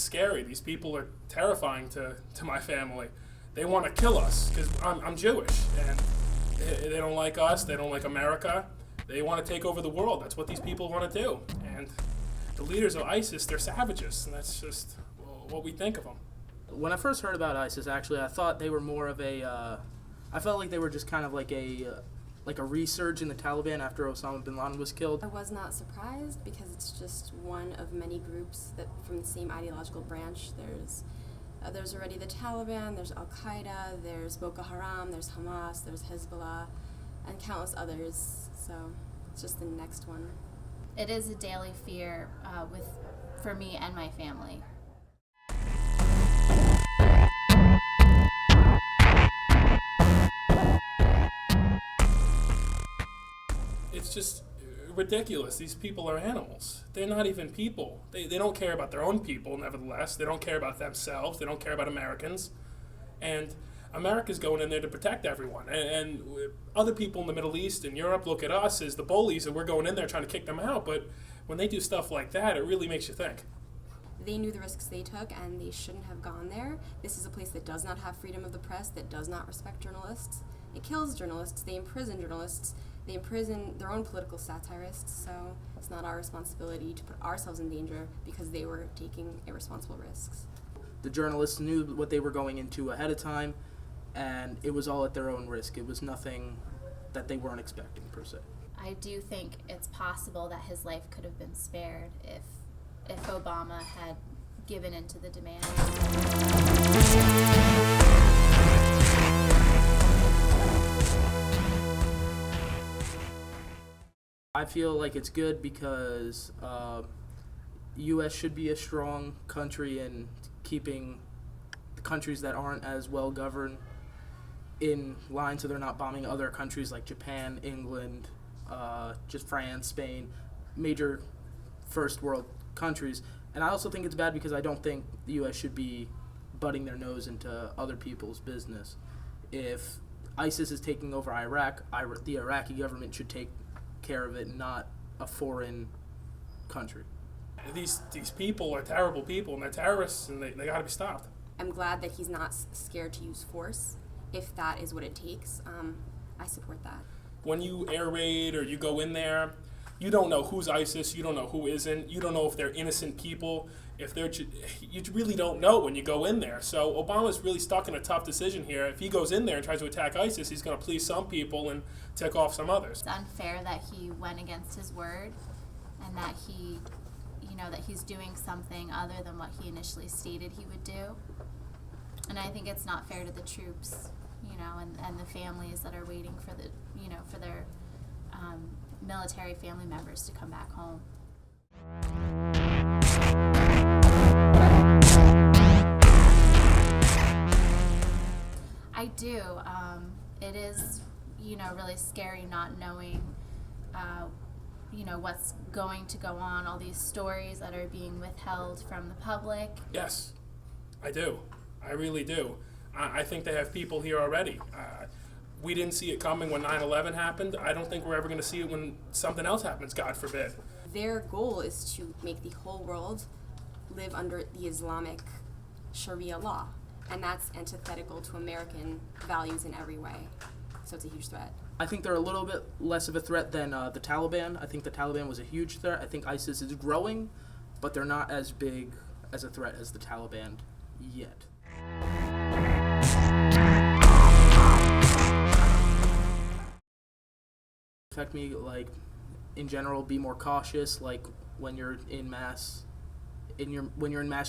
it's scary. These people are terrifying to my family. They want to kill us because I'm Jewish, and they don't like us. They don't like America. They want to take over the world. That's what these people want to do. And the leaders of ISIS, they're savages, and that's just what we think of them. When I first heard about ISIS, actually, I thought they were more of a. I felt like they were just kind of like a resurge in the Taliban after Osama bin Laden was killed. I was not surprised because it's just one of many groups that from the same ideological branch. There's already the Taliban, there's Al-Qaeda, there's Boko Haram, there's Hamas, there's Hezbollah, and countless others. So it's just the next one. It is a daily fear for me and my family. It's just ridiculous. These people are animals. They're not even people. They don't care about their own people, nevertheless. They don't care about themselves. They don't care about Americans. And America's going in there to protect everyone. And other people in the Middle East and Europe look at us as the bullies, and we're going in there trying to kick them out. But when they do stuff like that, it really makes you think. They knew the risks they took, and they shouldn't have gone there. This is a place that does not have freedom of the press, that does not respect journalists. It kills journalists. They imprison journalists. They imprison their own political satirists, so it's not our responsibility to put ourselves in danger because they were taking irresponsible risks. The journalists knew what they were going into ahead of time, and it was all at their own risk. It was nothing that they weren't expecting, per se. I do think it's possible that his life could have been spared if Obama had given in to the demand. I feel like it's good because U.S. should be a strong country in keeping the countries that aren't as well governed in line so they're not bombing other countries like Japan, England, just France, Spain, major first world countries. And I also think it's bad because I don't think the U.S. should be butting their nose into other people's business. If ISIS is taking over Iraq, the Iraqi government should take care of it, not a foreign country. These people are terrible people, and they're terrorists, and they got to be stopped. I'm glad that he's not scared to use force, if that is what it takes. I support that. When you air raid or you go in there, you don't know who's ISIS, you don't know who isn't, you don't know if they're innocent people, you really don't know when you go in there. So Obama's really stuck in a tough decision here. If he goes in there and tries to attack ISIS, he's going to please some people and tick off some others. It's unfair that he went against his word and that he's doing something other than what he initially stated he would do. And I think it's not fair to the troops, and the families that are waiting for their military family members to come back home. I do. It is, really scary not knowing, what's going to go on, all these stories that are being withheld from the public. Yes, I do. I really do. I think they have people here already. We didn't see it coming when 9/11 happened. I don't think we're ever going to see it when something else happens, God forbid. Their goal is to make the whole world live under the Islamic Sharia law, and that's antithetical to American values in every way. So it's a huge threat. I think they're a little bit less of a threat than the Taliban. I think the Taliban was a huge threat. I think ISIS is growing, but they're not as big as a threat as the Taliban yet. Affect me, like, in general, be more cautious, like when you're in mass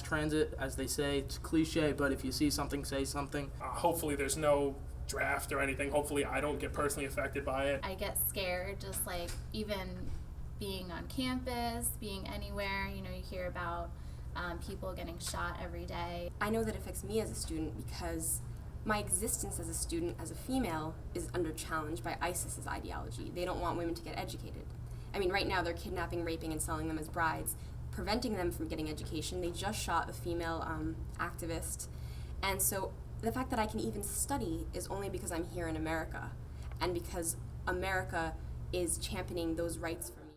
transit, as they say. It's cliche, but if you see something, say something. Hopefully there's no draft or anything. Hopefully I don't get personally affected by it. I get scared, just like even being on campus, being anywhere, you hear about people getting shot every day. I know that it affects me as a student because my existence as a student, as a female, is under challenge by ISIS's ideology. They don't want women to get educated. I mean, right now they're kidnapping, raping, and selling them as brides, preventing them from getting education. They just shot a female activist. And so the fact that I can even study is only because I'm here in America, and because America is championing those rights for